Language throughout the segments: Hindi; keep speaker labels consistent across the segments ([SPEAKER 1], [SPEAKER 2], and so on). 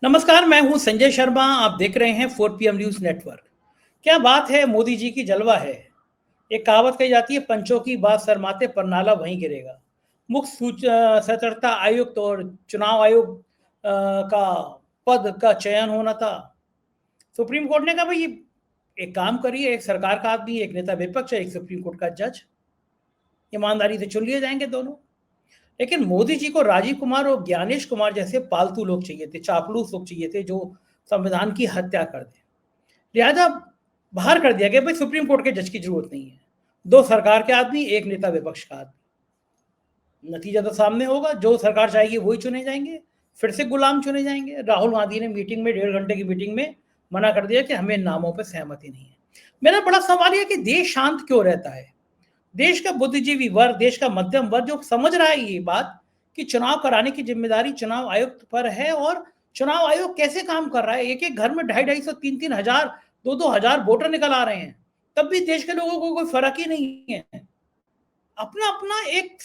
[SPEAKER 1] नमस्कार, मैं हूं संजय शर्मा। आप देख रहे हैं 4 PM न्यूज़ नेटवर्क। क्या बात है, मोदी जी की जलवा है। एक कहावत कही जाती है, पंचों की बात शर्माते पर नाला वहीं गिरेगा। मुख्य सतर्कता आयुक्त और चुनाव आयोग का पद का चयन होना था। सुप्रीम कोर्ट ने कहा भाई, एक काम करिए, एक सरकार का आदमी, एक नेता विपक्ष, एक सुप्रीम कोर्ट का जज, ईमानदारी से चुन लिए जाएंगे दोनों। लेकिन मोदी जी को राजीव कुमार और ज्ञानेश कुमार जैसे पालतू लोग चाहिए थे, चापलूस लोग चाहिए थे, जो संविधान की हत्या कर दें। लिहाजा बाहर कर दिया गया, भाई सुप्रीम कोर्ट के जज की जरूरत नहीं है। दो सरकार के आदमी, एक नेता विपक्ष का आदमी। नतीजा तो सामने होगा, जो सरकार चाहेगी वही चुने जाएंगे, फिर से गुलाम चुने जाएंगे। राहुल गांधी ने मीटिंग में, 1.5 घंटे की मीटिंग में मना कर दिया कि हमें नामों पर सहमति नहीं है। मेरा बड़ा सवाल यह कि देश शांत क्यों रहता है। देश का बुद्धिजीवी वर्ग, देश का मध्यम वर्ग जो समझ रहा है ये बात कि चुनाव कराने की जिम्मेदारी चुनाव आयुक्त पर है, और चुनाव आयोग कैसे काम कर रहा है। एक एक घर में 250-250, 3-3 हजार, 2-2 हजार वोटर निकल आ रहे हैं, तब भी देश के लोगों को कोई फर्क ही नहीं है। अपना अपना एक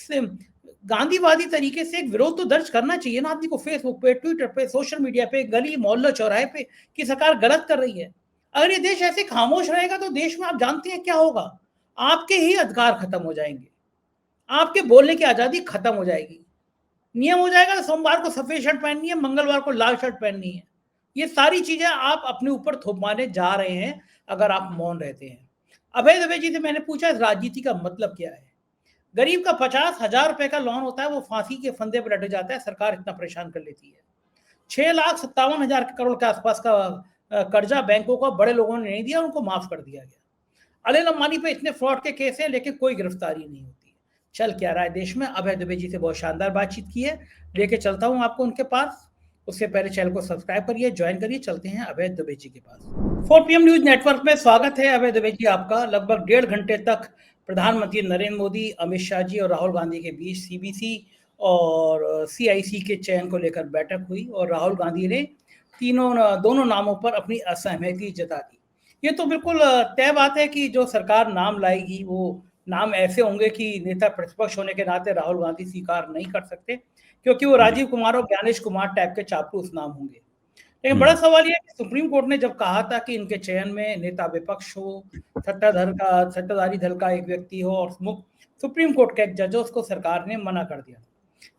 [SPEAKER 1] गांधीवादी तरीके से एक विरोध तो दर्ज करना चाहिए ना आदमी को, फेसबुक पे, ट्विटर पे, सोशल मीडिया पे, गली मोहल्ला चौराहे पे, कि सरकार गलत कर रही है। अगर ये देश ऐसे खामोश रहेगा तो देश में आप जानते हैं क्या होगा। आपके ही अधिकार खत्म हो जाएंगे, आपके बोलने की आजादी खत्म हो जाएगी। नियम हो जाएगा, सोमवार को सफेद शर्ट पहननी है, मंगलवार को लाल शर्ट पहननी है। ये सारी चीजें आप अपने ऊपर थोपवाने जा रहे हैं अगर आप मौन रहते हैं। अभय दुबे जी से मैंने पूछा, इस राजनीति का मतलब क्या है। गरीब का 50,000 रुपए का लोन होता है, वो फांसी के फंदे पर लट जाता है, सरकार इतना परेशान कर लेती है। 6,57,000 करोड़ के आसपास का कर्जा बैंकों का बड़े लोगों ने नहीं दिया, उनको माफ कर दिया गया। अनिल अंबानी पे इतने फ्रॉड के केस हैं, लेकिन कोई गिरफ्तारी नहीं होती है। चल क्या रहा है देश में। अभय दुबे जी से बहुत शानदार बातचीत की है, लेके चलता हूं आपको उनके पास। उससे पहले चैनल को सब्सक्राइब करिए, ज्वाइन करिए। चलते हैं अभय दुबे जी के पास। 4 PM न्यूज नेटवर्क में स्वागत है अभय दुबे जी आपका। लगभग 1.5 घंटे तक प्रधानमंत्री नरेंद्र मोदी, अमित शाह जी और राहुल गांधी के बीच सीबीसी और सीआईसी के चयन को लेकर बैठक हुई, और राहुल गांधी ने दोनों नामों पर अपनी असहमति जता दी। ये तो बिल्कुल तय बात है कि जो सरकार नाम लाएगी वो नाम ऐसे होंगे कि नेता प्रतिपक्ष होने के नाते राहुल गांधी स्वीकार नहीं कर सकते, क्योंकि वो राजीव कुमार और ज्ञानेश कुमार टाइप के चापलूस नाम होंगे। लेकिन बड़ा सवाल ये है कि सुप्रीम कोर्ट ने जब कहा था कि इनके चयन में नेता विपक्ष हो, सत्ताधारी दल का एक व्यक्ति हो और सुप्रीम कोर्ट का एक जज हो, उसको सरकार ने मना कर दिया।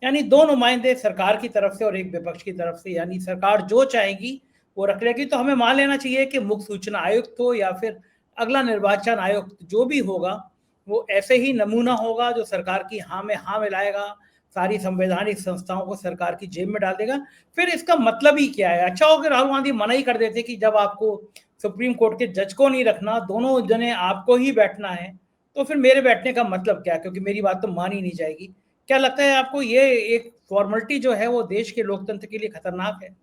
[SPEAKER 1] यानी दो नुमाइंदे सरकार की तरफ से और एक विपक्ष की तरफ से, यानी सरकार जो चाहेगी वो रख लेगी। तो हमें मान लेना चाहिए कि मुख्य सूचना आयुक्त हो या फिर अगला निर्वाचन आयुक्त जो भी होगा, वो ऐसे ही नमूना होगा जो सरकार की हाँ में हाँ मिलाएगा, सारी संवैधानिक संस्थाओं को सरकार की जेब में डाल देगा। फिर इसका मतलब ही क्या है। अच्छा हो कि राहुल गांधी मना ही कर देते कि जब आपको सुप्रीम कोर्ट के जज को नहीं रखना, दोनों जने आपको ही बैठना है, तो फिर मेरे बैठने का मतलब क्या, क्योंकि मेरी बात तो मानी नहीं जाएगी। क्या लगता है आपको, ये एक फॉर्मेलिटी जो है वो देश के लोकतंत्र के लिए खतरनाक है।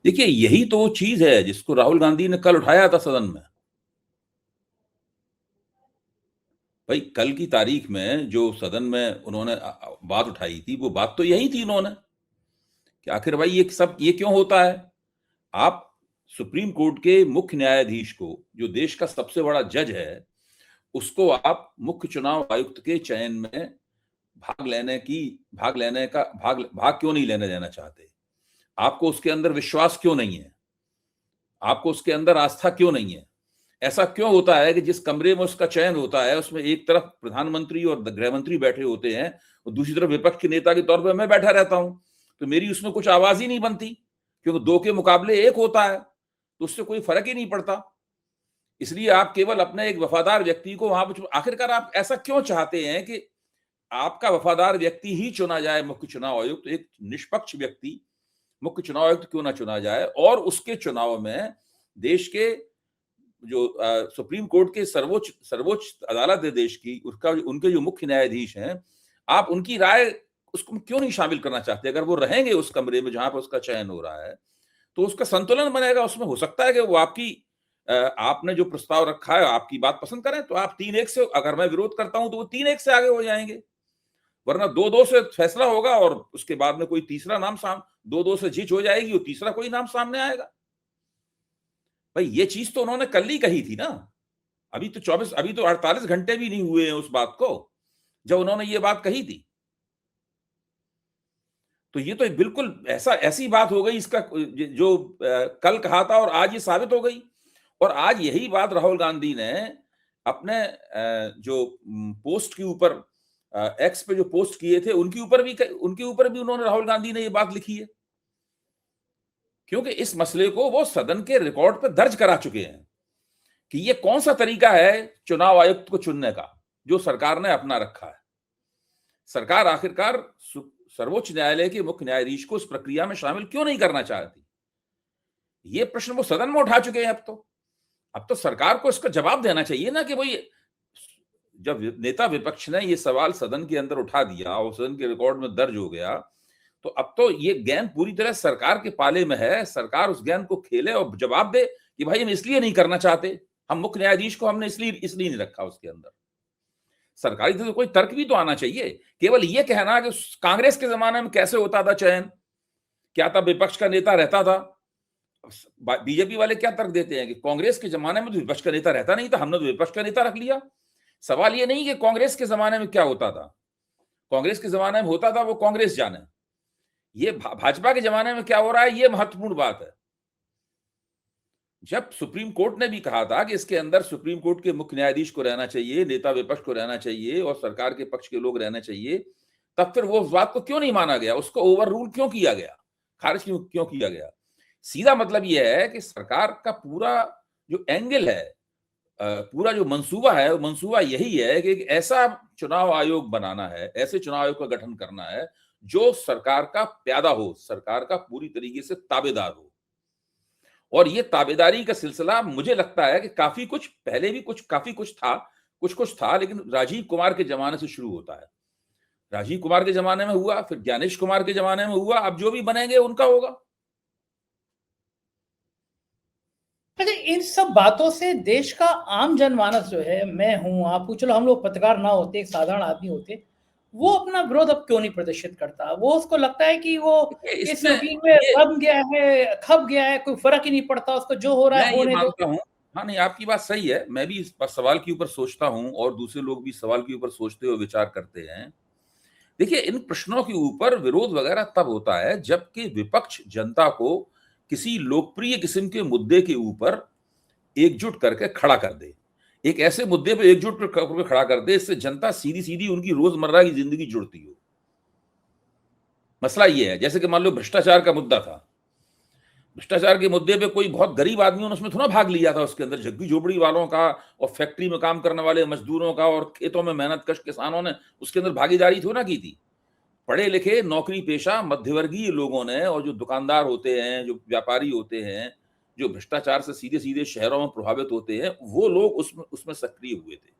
[SPEAKER 2] देखिए, यही तो चीज है जिसको राहुल गांधी ने कल उठाया था सदन में। भाई, कल की तारीख में जो सदन में उन्होंने बात उठाई थी, वो बात तो यही थी उन्होंने कि आखिर भाई ये क्यों होता है। आप सुप्रीम कोर्ट के मुख्य न्यायाधीश को, जो देश का सबसे बड़ा जज है, उसको आप मुख्य चुनाव आयुक्त के चयन में भाग क्यों नहीं लेने देना चाहते। आपको उसके अंदर विश्वास क्यों नहीं है, आपको उसके अंदर आस्था क्यों नहीं है। ऐसा क्यों होता है कि जिस कमरे में उसका चयन होता है, उसमें एक तरफ प्रधानमंत्री और गृह मंत्री बैठे होते हैं और दूसरी तरफ विपक्ष के नेता के तौर पर मैं बैठा रहता हूं, तो मेरी उसमें कुछ आवाज ही नहीं बनती, क्योंकि दो के मुकाबले एक होता है, तो उससे कोई फर्क ही नहीं पड़ता। इसलिए आप केवल अपने एक वफादार व्यक्ति को वहां पर, आखिरकार आप ऐसा क्यों चाहते हैं कि आपका वफादार व्यक्ति ही चुना जाए मुख्य चुनाव आयुक्त। एक निष्पक्ष व्यक्ति मुख्य चुनाव आयुक्त क्यों ना चुना जाए, और उसके चुनाव में देश के जो सुप्रीम कोर्ट के सर्वोच्च अदालत है देश की, उनके जो मुख्य न्यायाधीश हैं, आप उनकी राय उसको क्यों नहीं शामिल करना चाहते। अगर वो रहेंगे उस कमरे में जहां पर उसका चयन हो रहा है, तो उसका संतुलन बनेगा। उसमें हो सकता है कि वो आपने जो प्रस्ताव रखा है, आपकी बात पसंद करें, तो आप 3-1 से, अगर मैं विरोध करता हूं तो वो 3-1 से आगे हो जाएंगे, वरना 2-2 से फैसला होगा और उसके बाद में कोई तीसरा नाम 2-2 से जीत हो जाएगी और तीसरा कोई नाम सामने आएगा। भाई, ये चीज तो उन्होंने कल ही कही थी ना। अभी तो 48 घंटे भी नहीं हुए हैं उस बात को जब उन्होंने ये बात कही थी। तो ये तो बिल्कुल ऐसी बात हो गई, इसका जो कल कहा था और आज ये साबित हो गई। और आज यही बात राहुल गांधी ने अपने जो पोस्ट के ऊपर एक्स पे जो पोस्ट किए थे उनके ऊपर भी उन्होंने, राहुल गांधी ने ये बात लिखी है, क्योंकि इस मसले को वो सदन के रिकॉर्ड पे दर्ज करा चुके हैं कि ये कौन सा तरीका है चुनाव आयुक्त को चुनने का जो सरकार ने अपना रखा है। सरकार आखिरकार सर्वोच्च न्यायालय के मुख्य न्यायाधीश को इस प्रक्रिया में शामिल क्यों नहीं करना चाहती? ये प्रश्न वो सदन में उठा चुके हैं। अब तो सरकार को इसका जवाब देना चाहिए ना कि भाई, जब नेता विपक्ष ने ये सवाल सदन के अंदर उठा दिया और सदन के रिकॉर्ड में दर्ज हो गया, तो अब तो ये गेंद पूरी तरह सरकार के पाले में है। सरकार उस गेंद को खेले और जवाब दे कि भाई हम इसलिए नहीं करना चाहते, हम मुख्य न्यायाधीश को हमने इसलिए नहीं रखा उसके अंदर। सरकारी तो कोई तर्क भी तो आना चाहिए। केवल ये कहना कि कांग्रेस के जमाने में कैसे होता था चयन, क्या था, विपक्ष का नेता रहता था। बीजेपी वाले क्या तर्क देते हैं कि कांग्रेस के जमाने में तो विपक्ष का नेता रहता नहीं था, हमने तो विपक्ष का नेता रख लिया। सवाल ये नहीं कि कांग्रेस के जमाने में क्या होता था, कांग्रेस के जमाने में होता था वो कांग्रेस जाने, ये भाजपा के जमाने में क्या हो रहा है, ये महत्वपूर्ण बात है। जब सुप्रीम कोर्ट ने भी कहा था कि इसके अंदर सुप्रीम कोर्ट के मुख्य न्यायाधीश को रहना चाहिए, नेता विपक्ष को रहना चाहिए और सरकार के पक्ष के लोग रहने चाहिए, तब फिर वो उस बात को क्यों नहीं माना गया, उसको ओवर रूल क्यों किया गया, खारिज क्यों किया गया? सीधा मतलब यह है कि सरकार का पूरा जो एंगल है, पूरा जो मंसूबा है, वो मंसूबा यही है कि एक ऐसा चुनाव आयोग बनाना है, ऐसे चुनाव आयोग का गठन करना है जो सरकार का प्यादा हो, सरकार का पूरी तरीके से ताबेदार हो। और ये ताबेदारी का सिलसिला मुझे लगता है कि काफी कुछ पहले भी काफी कुछ था, लेकिन राजीव कुमार के जमाने से शुरू होता है। राजीव कुमार के जमाने में हुआ, फिर ज्ञानेश कुमार के जमाने में हुआ, अब जो भी बनेंगे उनका होगा।
[SPEAKER 1] अच्छा, इन सब बातों से देश का आम जनमानस जो है, मैं हूं, आप हूं, चलो हम लोग पत्रकार ना होते, एक साधारण आदमी होते, वो अपना विरोध अब क्यों नहीं प्रदर्शित करता? वो उसको लगता है कि वो इस रूटीन में खप गया है, कोई फर्क ही नहीं पड़ता उसको, जो हो रहा है होने दो।
[SPEAKER 2] हाँ, नहीं, आपकी बात सही है। मैं भी इस सवाल के ऊपर सोचता हूं और दूसरे लोग भी सवाल के ऊपर सोचते हुए विचार करते हैं। देखिए, इन प्रश्नों के ऊपर विरोध वगैरह तब होता है जबकि विपक्ष जनता को किसी लोकप्रिय किस्म के मुद्दे के ऊपर एकजुट करके खड़ा कर दे, एक ऐसे मुद्दे पे एकजुट करके खड़ा कर दे इससे जनता सीधी सीधी उनकी रोजमर्रा की जिंदगी जुड़ती हो। मसला ये है, जैसे कि मान लो भ्रष्टाचार का मुद्दा था, भ्रष्टाचार के मुद्दे पे कोई बहुत गरीब आदमी ने उसमें थोड़ा भाग लिया था, उसके अंदर झुग्गी झोपड़ी वालों का और फैक्ट्री में काम करने वाले मजदूरों का और खेतों में मेहनतकश किसानों ने उसके अंदर भागीदारी थोड़ा ना की थी। पढ़े लिखे नौकरी पेशा मध्यवर्गीय लोगों ने और जो दुकानदार होते हैं, जो व्यापारी होते हैं, जो भ्रष्टाचार से सीधे सीधे शहरों में प्रभावित होते हैं, वो लोग उसमें सक्रिय हुए थे।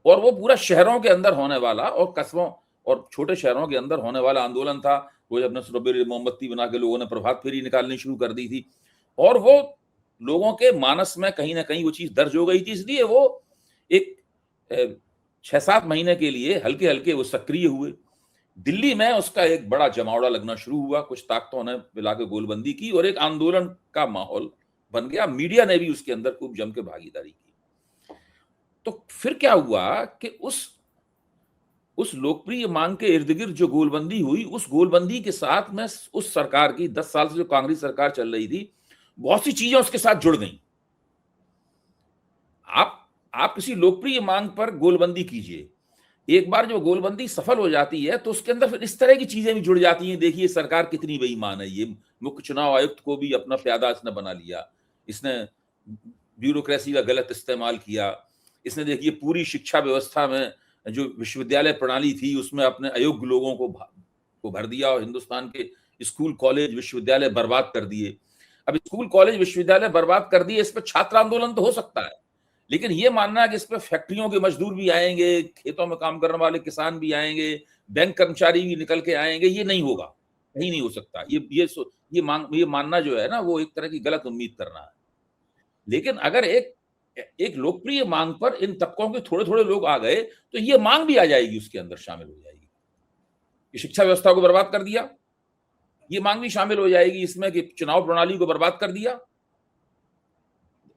[SPEAKER 2] और वो पूरा शहरों के अंदर होने वाला और कस्बों और छोटे शहरों के अंदर होने वाला आंदोलन था। वो जब स्ट्रॉबेरी मोमबत्ती बना के लोगों ने प्रभात फेरी निकालनी शुरू कर दी थी और वो लोगों के मानस में कहीं ना कहीं वो चीज दर्ज हो गई थी, इसलिए वो एक 6-7 महीने के लिए हल्के हल्के वो सक्रिय हुए। दिल्ली में उसका एक बड़ा जमावड़ा लगना शुरू हुआ, कुछ ताकतों ने मिला के गोलबंदी की और एक आंदोलन का माहौल बन गया। मीडिया ने भी उसके अंदर खूब जम के भागीदारी की। तो फिर क्या हुआ कि उस लोकप्रिय मांग के इर्द गिर्द जो गोलबंदी हुई, उस गोलबंदी के साथ में उस सरकार की 10 साल से जो कांग्रेस सरकार चल रही थी, बहुत सी चीजें उसके साथ जुड़ गई। आप किसी लोकप्रिय मांग पर गोलबंदी कीजिए, एक बार जो गोलबंदी सफल हो जाती है तो उसके अंदर फिर इस तरह की चीजें भी जुड़ जाती हैं। देखिए सरकार कितनी बेईमान है, ये मुख्य चुनाव आयुक्त को भी अपना प्यादा इसने बना लिया, इसने ब्यूरोक्रेसी का गलत इस्तेमाल किया, इसने देखिए पूरी शिक्षा व्यवस्था में जो विश्वविद्यालय प्रणाली थी उसमें अपने अयोग्य लोगों को भर दिया और हिंदुस्तान के स्कूल कॉलेज विश्वविद्यालय बर्बाद कर दिए। अब स्कूल कॉलेज विश्वविद्यालय बर्बाद कर दिए, इस पर छात्र आंदोलन तो हो सकता है, लेकिन ये मानना है कि इस पर फैक्ट्रियों के मजदूर भी आएंगे, खेतों में काम करने वाले किसान भी आएंगे, बैंक कर्मचारी भी निकल के आएंगे, ये नहीं होगा, कहीं नहीं हो सकता। ये मानना जो है ना, वो एक तरह की गलत उम्मीद करना है। लेकिन अगर एक लोकप्रिय मांग पर इन तबकों के थोड़े थोड़े लोग आ गए तो ये मांग भी आ जाएगी, उसके अंदर शामिल हो जाएगी। ये शिक्षा व्यवस्था को बर्बाद कर दिया, ये मांग भी शामिल हो जाएगी इसमें कि चुनाव प्रणाली को बर्बाद कर दिया।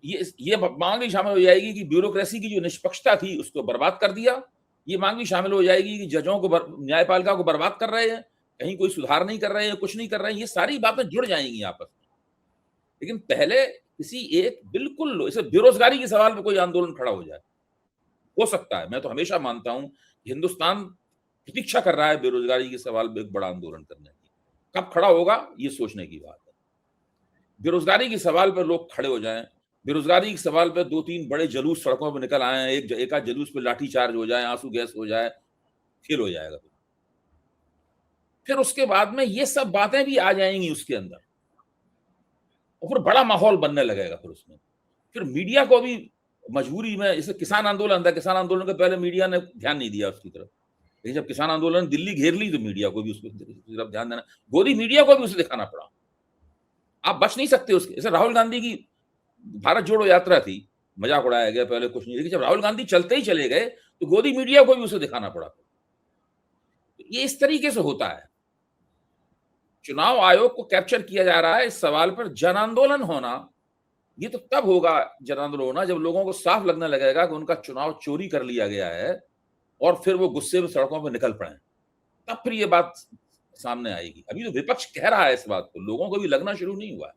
[SPEAKER 2] ये मांग भी शामिल हो जाएगी कि ब्यूरोक्रेसी की जो निष्पक्षता थी उसको बर्बाद कर दिया। ये मांग भी शामिल हो जाएगी कि जजों को, न्यायपालिका को बर्बाद कर रहे हैं। कहीं कोई सुधार नहीं कर रहे हैं, कुछ नहीं कर रहे हैं, ये सारी बातें जुड़ जाएंगी आपस में। लेकिन पहले किसी एक बिल्कुल जैसे बेरोजगारी के सवाल पे कोई आंदोलन खड़ा हो जाए, हो सकता है। मैं तो हमेशा मानता हूं हिंदुस्तान प्रतीक्षा कर रहा है बेरोजगारी के सवाल पे एक बड़ा आंदोलन करने की। कब खड़ा होगा ये सोचने की बात है। बेरोजगारी के सवाल पर लोग खड़े हो जाएं, बेरोजगारी के सवाल पर 2-3 बड़े जुलूस सड़कों पर निकल आए, एक आध जुलूस पे लाठीचार्ज हो जाए, आंसू गैस हो जाए, खेल हो जाएगा। फिर उसके बाद में ये सब बातें भी आ जाएंगी उसके अंदर, और फिर बड़ा माहौल बनने लगेगा। फिर मीडिया को भी मजबूरी में, जैसे किसान आंदोलन था, किसान आंदोलन के पहले मीडिया ने ध्यान नहीं दिया उसकी तरफ, लेकिन जब किसान आंदोलन दिल्ली घेर ली तो मीडिया को भी उसकी तरफ ध्यान देना, गोदी मीडिया को भी उसे दिखाना पड़ा। आप बच नहीं सकते उसके। जैसे राहुल गांधी की भारत जोड़ो यात्रा थी, मजाक उड़ाया गया, पहले कुछ नहीं, लेकिन जब राहुल गांधी चलते ही चले गए तो गोदी मीडिया को भी उसे दिखाना पड़ा। तो ये इस तरीके से होता है। चुनाव आयोग को कैप्चर किया जा रहा है इस सवाल पर जन आंदोलन होना। ये तो तब होगा जन आंदोलन होना जब लोगों को साफ लगने लगेगा कि उनका चुनाव चोरी कर लिया गया है, और फिर वो गुस्से में सड़कों पर निकल पड़े, तब फिर ये बात सामने आएगी। अभी तो विपक्ष कह रहा है इस बात को, लोगों को भी लगना शुरू नहीं हुआ है।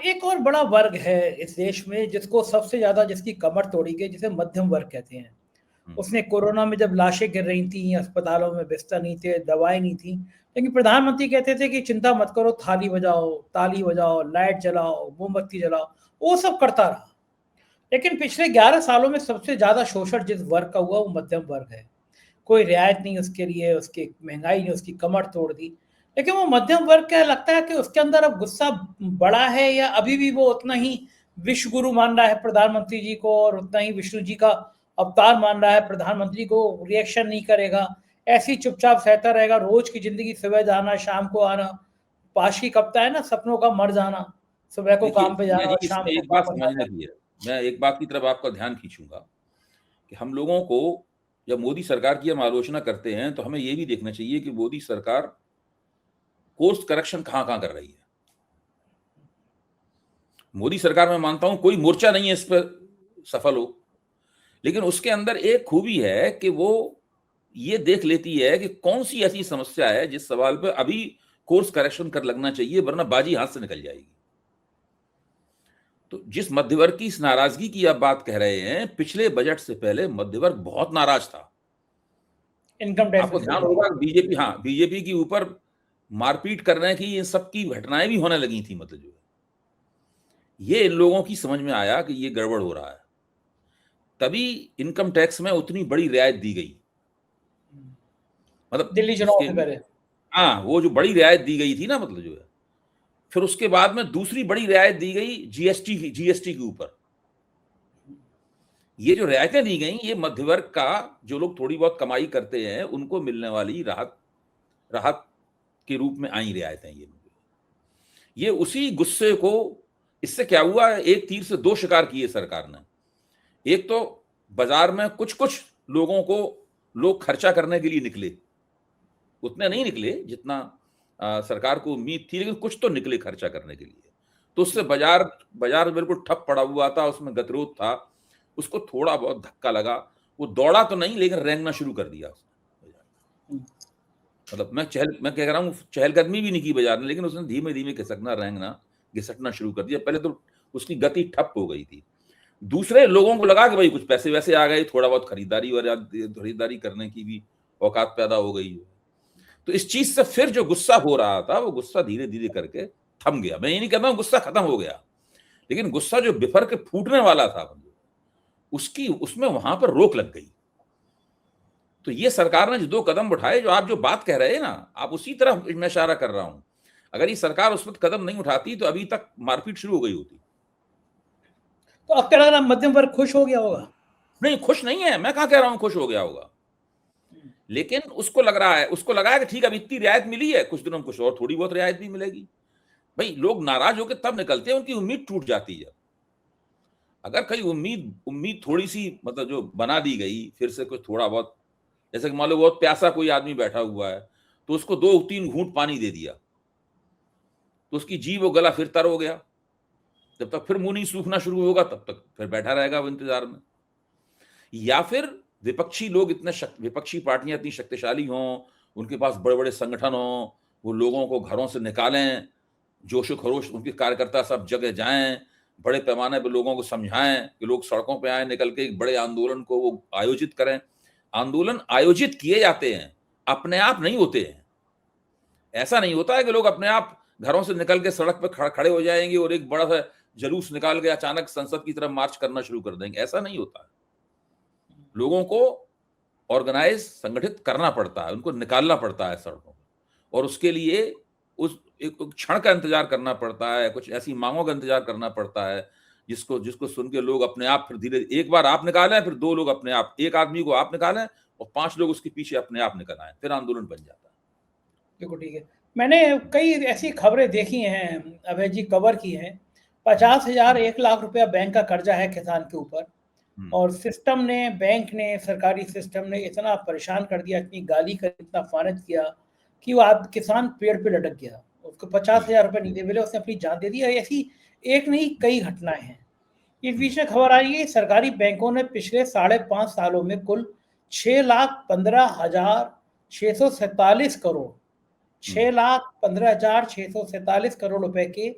[SPEAKER 1] एक और बड़ा वर्ग है इस देश में जिसको सबसे ज्यादा, जिसकी कमर तोड़ी गई, जिसे मध्यम वर्ग कहते हैं। उसने कोरोना में जब लाशें गिर रही थी, अस्पतालों में बिस्तर नहीं थे, दवाएं नहीं थी, लेकिन प्रधानमंत्री कहते थे कि चिंता मत करो, थाली बजाओ, ताली बजाओ, लाइट जलाओ, मोमबत्ती जलाओ, वो सब करता रहा। लेकिन पिछले 11 सालों में सबसे ज्यादा शोषण जिस वर्ग का हुआ वो मध्यम वर्ग है। कोई रियायत नहीं उसके लिए, उसकी महंगाई ने उसकी कमर तोड़ दी। लेकिन वो मध्यम वर्ग, क्या लगता है कि उसके अंदर अब गुस्सा बड़ा है, या अभी भी वो उतना ही विश्व गुरु मान रहा है प्रधानमंत्री जी को, और उतना ही विष्णु जी का अवतार मान रहा है प्रधानमंत्री को, रिएक्शन नहीं करेगा, ऐसी चुपचाप सहता रहेगा, रोज की जिंदगी, सुबह जाना शाम को आना, पाश की कविता है ना, सपनों का मर जाना, सुबह को काम पे जाना और शाम को
[SPEAKER 2] एक बात
[SPEAKER 1] वापस आ
[SPEAKER 2] समझने
[SPEAKER 1] जाना।
[SPEAKER 2] की है, मैं एक बात की तरफ आपका ध्यान खींचूंगा कि हम लोगों को जब मोदी सरकार की हम आलोचना करते हैं तो हमें यह भी देखना चाहिए कि मोदी सरकार कोर्स करेक्शन कहां कहां कर रही है। मोदी सरकार, मैं मानता हूं कोई मोर्चा नहीं है इस पर सफल हो, लेकिन उसके अंदर एक खूबी है कि वो ये देख लेती है कि कौन सी ऐसी समस्या है जिस सवाल पर अभी कोर्स करेक्शन कर लगना चाहिए, वरना बाजी हाथ से निकल जाएगी। तो जिस मध्यवर्ग की इस नाराजगी की आप बात कह रहे हैं, पिछले बजट से पहले मध्यवर्ग बहुत नाराज था।
[SPEAKER 1] इनकम टैक्स
[SPEAKER 2] आपको ध्यान होगा बीजेपी, हाँ, बीजेपी के ऊपर मारपीट करने की इन सब की घटनाएं भी होने लगी थी। मतलब जो है, ये इन लोगों की समझ में आया कि ये गड़बड़ हो रहा है, तभी इनकम टैक्स में उतनी बड़ी रियायत दी गई। मतलब
[SPEAKER 1] दिल्ली चुनाव से पहले,
[SPEAKER 2] हाँ, वो जो बड़ी रियायत दी गई थी ना, मतलब जो है, फिर उसके बाद में दूसरी बड़ी रियायत दी गई जीएसटी के ऊपर। ये जो रियायतें दी गई, ये मध्यवर्ग का, जो लोग थोड़ी बहुत कमाई करते हैं, उनको मिलने वाली राहत के रूप में आई रियायतें। ये उसी गुस्से को, इससे क्या हुआ, एक तीर से दो शिकार किए सरकार ने। एक तो बाजार में कुछ कुछ लोगों को लोग खर्चा करने के लिए निकले, उतने नहीं निकले जितना सरकार को उम्मीद थी, लेकिन कुछ तो निकले खर्चा करने के लिए। तो उससे बाजार बिल्कुल ठप पड़ा हुआ था, उसमें गतिरोध था, उसको थोड़ा बहुत धक्का लगा। वो दौड़ा तो नहीं, लेकिन रेंगना शुरू कर दिया उसने। मतलब मैं कह रहा हूँ चहलकदमी भी नहीं की बाजार ने, लेकिन उसने धीमे धीमे रेंगना घिसटना शुरू कर दिया। पहले तो उसकी गति ठप हो गई थी। दूसरे लोगों को लगा कि भाई कुछ पैसे वैसे आ गए, थोड़ा बहुत खरीदारी करने की भी औकात पैदा हो गई। तो इस चीज से फिर जो गुस्सा हो रहा था, वो गुस्सा धीरे धीरे करके थम गया। मैं ये नहीं कहता हूं गुस्सा खत्म हो गया, लेकिन गुस्सा जो बिफर के फूटने वाला था, उसमें वहां पर रोक लग गई। तो ये सरकार ने जो 2 कदम उठाए, जो आप जो बात कह रहे हैं ना, आप उसी तरफ मैं इशारा कर रहा हूं। अगर ये सरकार उस वक्त कदम नहीं उठाती तो अभी तक मारपीट शुरू हो गई होती।
[SPEAKER 1] तो अब क्या लग रहा है मध्यम वर्ग खुश हो गया होगा?
[SPEAKER 2] नहीं, खुश नहीं है, मैं कहां कह रहा हूं खुश हो गया होगा, लेकिन उसको लगा है कि ठीक है, अब इतनी रियायत मिली है, कुछ दिनों में कुछ और थोड़ी बहुत रियायत भी मिलेगी। भाई, लोग नाराज होकर तब निकलते हैं, उनकी उम्मीद टूट जाती है। अगर कहीं उम्मीद थोड़ी सी, मतलब जो बना दी गई, फिर से कुछ थोड़ा बहुत, जैसे कि मान लो बहुत प्यासा कोई आदमी बैठा हुआ है, तो उसको 2-3 घूंट पानी दे दिया, तो उसकी जीभ और गला फिर तर हो गया। जब तक फिर मुंह नहीं सूखना शुरू होगा, तब तक फिर बैठा रहेगा वो इंतजार में। या फिर विपक्षी पार्टियां इतनी शक्तिशाली हों, उनके पास बड़े बड़े संगठन हो, वो लोगों को घरों से निकालें, जोश खरोश उनके कार्यकर्ता सब जगह जाएं, बड़े पैमाने पर लोगों को समझाएं कि लोग सड़कों पे आए, निकल के एक बड़े आंदोलन को वो आयोजित करें। आंदोलन आयोजित किए जाते हैं, अपने आप नहीं होते हैं। ऐसा नहीं होता है कि लोग अपने आप घरों से निकल के सड़क पे खड़े हो जाएंगे और एक बड़ा सा जुलूस निकाल के अचानक संसद की तरफ मार्च करना शुरू कर देंगे। ऐसा नहीं होता है। लोगों को ऑर्गेनाइज, संगठित करना पड़ता है, उनको निकालना पड़ता है सड़कों पर, और उसके लिए उस एक क्षण का इंतजार करना पड़ता है, कुछ ऐसी मांगों का इंतजार करना पड़ता है जिसको सुन के लोग अपने आप फिर धीरे, एक बार आप निकालें, फिर 2 लोग अपने आप, एक आदमी को आप निकालें और 5 लोग उसके पीछे अपने आप निकल आए, फिर आंदोलन बन जाता है।
[SPEAKER 1] देखो ठीक है, मैंने कई ऐसी खबरें देखी हैं, अभय जी कवर की हैं। 50,000 1 लाख रुपया बैंक का कर्जा है किसान के ऊपर, और सिस्टम ने, बैंक ने, सरकारी सिस्टम ने इतना परेशान कर दिया, इतनी गाली कर, इतना फानत किया कि वो किसान पेड़ पे लटक गया। उसको 50,000 रुपये नहीं दे मिले, उसने अपनी जान दे दी। ऐसी एक नहीं कई घटनाएं हैं। इस बीच में खबर आ रही है सरकारी बैंकों ने पिछले 5.5 सालों में कुल 6,15,647 करोड़ 6,15,647 करोड़ रुपए के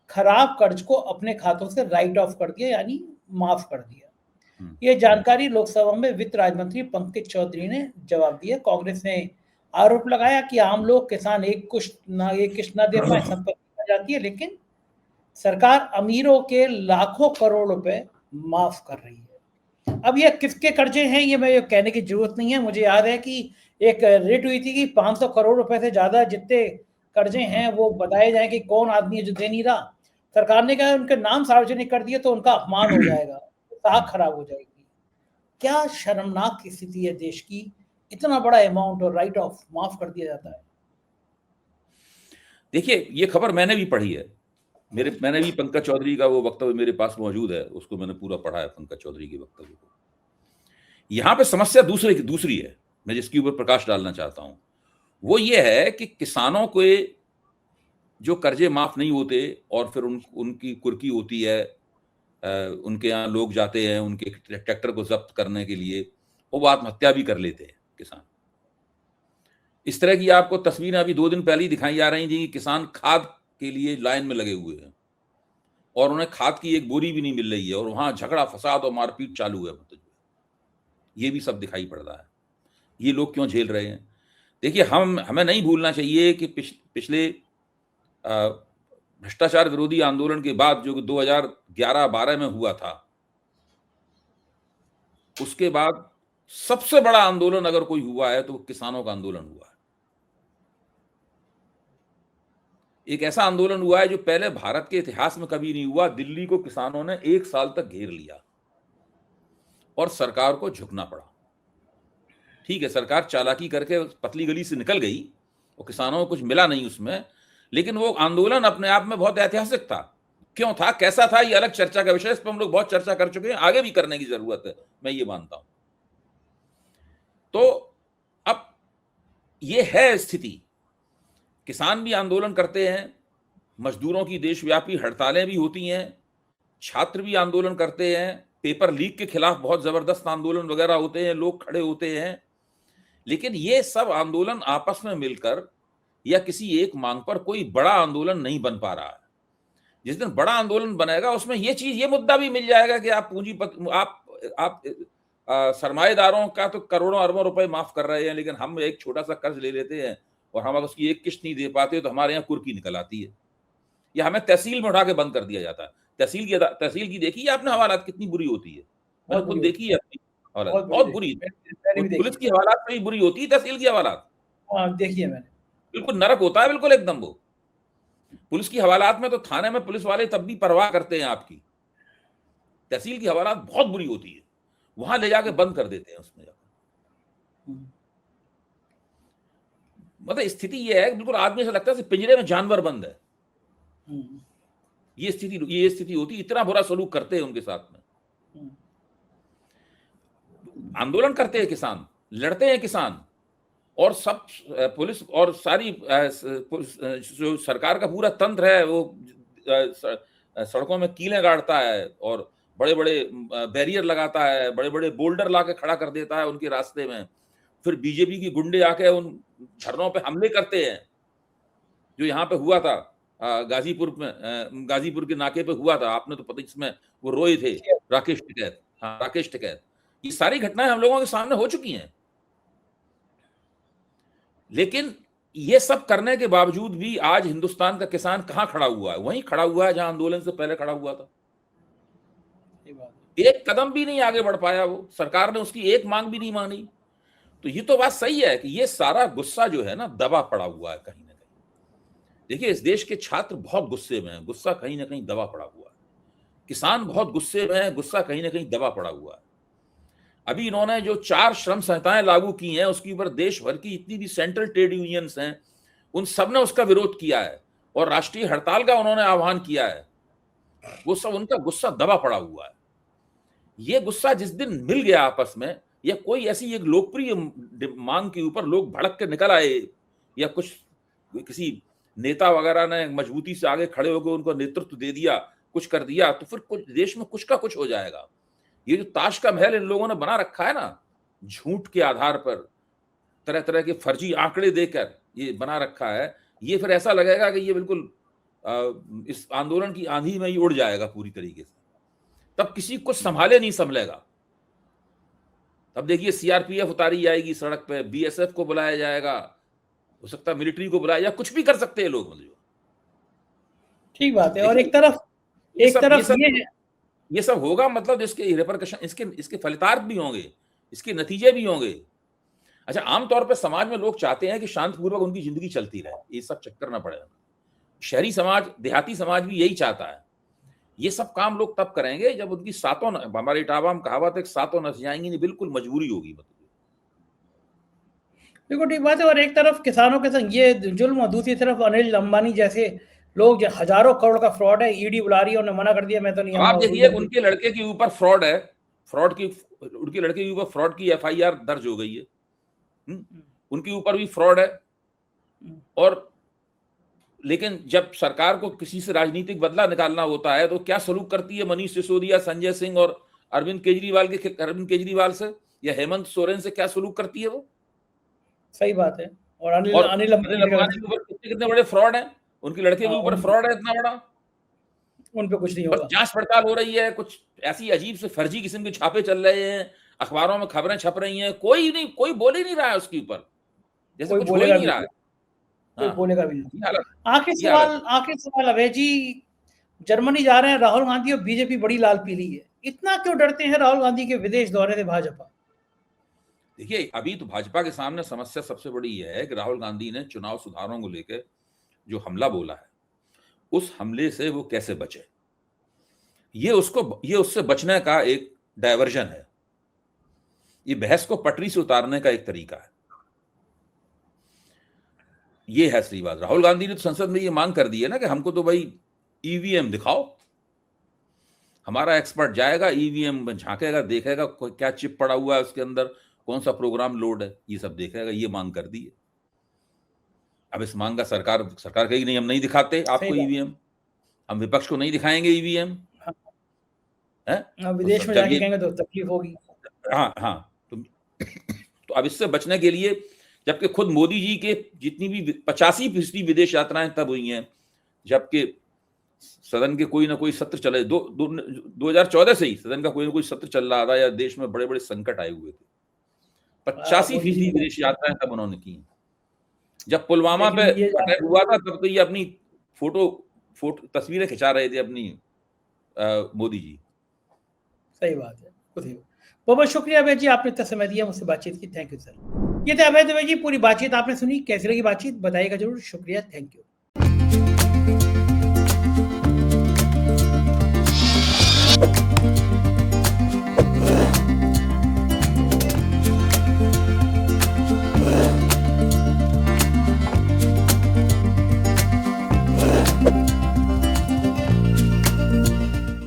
[SPEAKER 1] खराब कर्ज को अपने खातों से राइट ऑफ कर दिया, यानी माफ कर दिया। ये जानकारी लोकसभा में वित्त राज्य मंत्री पंकज चौधरी ने जवाब दिया। कांग्रेस ने आरोप लगाया कि आम लोग, किसान एक किश्त ना दे पाए, संपत्ति आ जाती है, लेकिन सरकार अमीरों के लाखों करोड़ रुपए माफ कर रही है। अब ये किसके कर्जे हैं ये मैं कहने की जरूरत नहीं है। मुझे याद है कि एक रेट हुई थी कि 500 करोड़ रुपए से ज्यादा जितने कर्जे हैं वो बताए जाए कि कौन आदमी है जो दे नहीं रहा। सरकार ने कहा उनके नाम सार्वजनिक कर दिए तो उनका अपमान हो जाएगा, साख खराब हो जाएगी। क्या शर्मनाक स्थिति है देश की, इतना बड़ा अमाउंट और राइट ऑफ माफ कर दिया जाता है।
[SPEAKER 2] देखिए, ये खबर मैंने भी पढ़ी है, मैंने भी पंकज चौधरी का वो वक्तव्य मेरे पास मौजूद है, उसको मैंने पूरा पढ़ा है, पंकज चौधरी के वक्तव्य को। यहां पे समस्या दूसरी है, मैं जिसके ऊपर प्रकाश डालना चाहता हूं, वो ये है कि किसानों को जो कर्जे माफ नहीं होते और फिर उनकी कुर्की होती है, उनके यहाँ लोग जाते हैं उनके ट्रैक्टर को जब्त करने के लिए, वो आत्महत्या भी कर लेते हैं किसान। इस तरह की आपको तस्वीरें अभी 2 दिन पहले ही दिखाई जा रही थी कि किसान खाद के लिए लाइन में लगे हुए हैं और उन्हें खाद की एक बोरी भी नहीं मिल रही है, और वहां झगड़ा, फसाद और मारपीट चालू है। ये भी सब दिखाई पड़ रहा है। ये लोग क्यों झेल रहे हैं? देखिए, हमें नहीं भूलना चाहिए कि पिछले भ्रष्टाचार विरोधी आंदोलन के बाद जो 2011-12 में हुआ था, उसके बाद सबसे बड़ा आंदोलन अगर कोई हुआ है तो वो किसानों का आंदोलन हुआ है। एक ऐसा आंदोलन हुआ है जो पहले भारत के इतिहास में कभी नहीं हुआ। दिल्ली को किसानों ने 1 साल तक घेर लिया और सरकार को झुकना पड़ा। ठीक है, सरकार चालाकी करके पतली गली से निकल गई और किसानों को कुछ मिला नहीं उसमें, लेकिन वो आंदोलन अपने आप में बहुत ऐतिहासिक था। क्यों था, कैसा था, ये अलग चर्चा का विषय, इस पर हम लोग बहुत चर्चा कर चुके हैं, आगे भी करने की जरूरत है, मैं ये मानता हूं। तो अब ये है स्थिति, किसान भी आंदोलन करते हैं, मजदूरों की देशव्यापी हड़तालें भी होती हैं, छात्र भी आंदोलन करते हैं, पेपर लीक के खिलाफ बहुत जबरदस्त आंदोलन वगैरह होते हैं, लोग खड़े होते हैं। लेकिन ये सब आंदोलन आपस में मिलकर या किसी एक मांग पर कोई बड़ा आंदोलन नहीं बन पा रहा है। जिस दिन बड़ा आंदोलन बनेगा उसमें ये मुद्दा भी मिल जाएगा कि आप पूंजीपति, आप सरमाएदारों का तो करोड़ों अरबों रुपए माफ कर रहे हैं, लेकिन हम एक छोटा सा कर्ज ले लेते हैं और हम अगर उसकी एक किश्त नहीं दे पाते तो हमारे यहाँ कुर्की निकल आती है, या हमें तहसील में उठा के बंद कर दिया जाता है। तहसील की देखी है आपने हवालात कितनी बुरी होती है? मैंने खुद देखी है अपनी हवालात, बहुत बुरी। पुलिस की हवालात में बुरी होती है तहसील की हवालात।
[SPEAKER 1] देखी है मैंने, बिल्कुल
[SPEAKER 2] नरक होता है, बिल्कुल एकदम। वो पुलिस की हवालात में तो थाने में पुलिस वाले तब भी परवाह करते हैं आपकी, तहसील की हवालात बहुत बुरी होती है, वहां ले जाके बंद कर देते हैं उसमें। मतलब स्थिति ये है, बिल्कुल आदमी ऐसा लगता है पिंजरे में जानवर बंद है। ये स्थिति होती, इतना बुरा सलूक करते हैं उनके साथ में। आंदोलन करते हैं किसान, लड़ते हैं किसान, और सब पुलिस और सारी जो सरकार का पूरा तंत्र है वो सड़कों में कीलें गाड़ता है और बड़े बड़े बैरियर लगाता है, बड़े बड़े बोल्डर ला के खड़ा कर देता है उनके रास्ते में, फिर बीजेपी की गुंडे आके उन झरनों पे हमले करते हैं, जो यहाँ पे हुआ था गाजीपुर में, गाजीपुर के नाके पे हुआ था, आपने तो पता, इसमें वो रोए थे राकेश टिकैत, हाँ राकेश टिकैत। ये सारी घटनाएं हम लोगों के सामने हो चुकी हैं, लेकिन ये सब करने के बावजूद भी आज हिंदुस्तान का किसान कहाँ खड़ा हुआ है? वहीं खड़ा हुआ है जहां आंदोलन से पहले खड़ा हुआ था। एक कदम भी नहीं आगे बढ़ पाया वो, सरकार ने उसकी एक मांग भी नहीं मानी। तो ये तो बात सही है कि ये सारा गुस्सा जो है ना दबा पड़ा हुआ है कहीं ना कहीं। देखिए, इस देश के छात्र बहुत गुस्से में हैं, गुस्सा कहीं ना कहीं दबा पड़ा हुआ है। किसान बहुत गुस्से में है, गुस्सा कहीं ना कहीं दबा पड़ा हुआ है। अभी इन्होंने जो 4 श्रम संहिताएं लागू की हैं, उसके ऊपर देश भर की जितनी भी सेंट्रल ट्रेड यूनियंस हैं, उन सब ने उसका विरोध किया है और राष्ट्रीय हड़ताल का उन्होंने आह्वान किया है। वो सब, उनका गुस्सा दबा पड़ा हुआ है। ये गुस्सा जिस दिन मिल गया आपस में, या कोई ऐसी एक लोकप्रिय मांग के ऊपर लोग भड़क के निकल आए, या कुछ किसी नेता वगैरह ने मजबूती से आगे खड़े होकर उनको नेतृत्व दे दिया, कुछ कर दिया, तो फिर कुछ देश में कुछ का कुछ हो जाएगा। ये जो ताश का महल इन लोगों ने बना रखा है ना, झूठ के आधार पर तरह तरह के फर्जी आंकड़े देकर ये बना रखा है, ये फिर ऐसा लगेगा कि ये बिल्कुल इस आंदोलन की आंधी में ही उड़ जाएगा पूरी तरीके से। तब किसी को संभाले नहीं संभलेगा। तब देखिए सीआरपीएफ उतारी जाएगी सड़क पे, बीएसएफ को बुलाया जाएगा, हो सकता है मिलिट्री को बुलाया, या कुछ भी कर सकते हैं लोग। मतलब
[SPEAKER 1] ठीक बात है। और एक तरफ
[SPEAKER 2] ये सब होगा, मतलब इसके रिपरकशन, इसके फलितार्थ भी होंगे, इसके नतीजे भी होंगे। अच्छा, आमतौर पर समाज में लोग चाहते हैं कि शांतिपूर्वक उनकी जिंदगी चलती रहे, ये सब चक्कर ना पड़े। शहरी समाज, देहाती समाज भी यही चाहता है। ये सब काम लोग तब करेंगे जब उनकी सातों, हमारी इटावा में कहावत है, सातों नस जाएंगी, नहीं बिल्कुल मजबूरी होगी। मतलब
[SPEAKER 1] बिल्कुल ठीक बात है। और एक तरफ किसानों के संग ये जुल्म, और दूसरी तरफ अनिल अंबानी जैसे लोग, जो हजारों करोड़ का फ्रॉड है, ईडी बुला रही है, उन्होंने मना कर दिया, मैं तो नहीं।
[SPEAKER 2] आप देखिए, उनके लड़के के ऊपर फ्रॉड है, उनके लड़के के ऊपर फ्रॉड की एफआईआर दर्ज हो गई है, उनके ऊपर भी फ्रॉड है। और लेकिन जब सरकार को किसी से राजनीतिक बदला निकालना होता है तो क्या सलूक करती है मनीष सिसोदिया, संजय सिंह और अरविंद केजरीवाल से, या हेमंत सोरेन से क्या सलूक करती है वो?
[SPEAKER 1] सही बात है। और अनिल अंबानी
[SPEAKER 2] के ऊपर कितने बड़े फ्रॉड हैं, उनके लड़के के ऊपर फ्रॉड है इतना बड़ा,
[SPEAKER 1] उन पे कुछ नहीं होगा।
[SPEAKER 2] जांच पड़ताल हो रही है, कुछ ऐसी अजीब से फर्जी किस्म के छापे चल रहे हैं, अखबारों में खबरें छप रही हैं, कोई बोल ही नहीं रहा है उसके ऊपर, जैसे कुछ हो ही नहीं रहा है।
[SPEAKER 1] कोई बोलेगा भी नहीं। आखिरी सवाल अभय जी, जर्मनी जा रहे हैं राहुल गांधी और बीजेपी बड़ी लाल पीली है, इतना क्यों डरते हैं राहुल गांधी के विदेश दौरे से भाजपा?
[SPEAKER 2] देखिए, अभी तो भाजपा के सामने समस्या सबसे बड़ी यह है कि राहुल गांधी ने चुनाव सुधारों को लेकर जो हमला बोला है, उस हमले से वो कैसे बचे, ये उससे बचने का एक डायवर्जन है, ये बहस को पटरी से उतारने का एक तरीका है। ये है असली बात। राहुल गांधी ने तो संसद में ये मांग कर दी है ना कि हमको तो भाई ईवीएम दिखाओ, हमारा एक्सपर्ट जाएगा ईवीएम में, झांकेगा, देखेगा क्या चिप पड़ा हुआ है उसके अंदर, कौन सा प्रोग्राम लोड है, ये सब देखेगा। ये मांग कर दी है। अब इस मांग का सरकार कहेगी नहीं, हम नहीं दिखाते आपको ईवीएम, हम विपक्ष को नहीं दिखाएंगे ईवीएम,
[SPEAKER 1] विदेश में जाके कहेंगे तो तकलीफ होगी।
[SPEAKER 2] हाँ। तो अब इससे बचने के लिए, जबकि खुद मोदी जी के जितनी भी 85% विदेश यात्राएं तब हुई हैं जबकि सदन के कोई ना कोई सत्र चले, 2014 से ही सदन का कोई ना कोई सत्र चल रहा था, या देश में बड़े बड़े संकट आए हुए थे। 85% विदेश यात्राएं तब उन्होंने की। जब पुलवामा पे अटैक हुआ था तब तो ये अपनी फोटो तस्वीरें खिंचा रहे थे अपनी मोदी जी।
[SPEAKER 1] सही बात है। बहुत बहुत शुक्रिया अभय जी, आपने इतना समय दिया, मुझसे बातचीत की। Thank you sir. ये थे अभय दुबे जी। पूरी बातचीत आपने सुनी, कैसी लगी बातचीत बताइएगा जरूर। शुक्रिया, थैंक यू।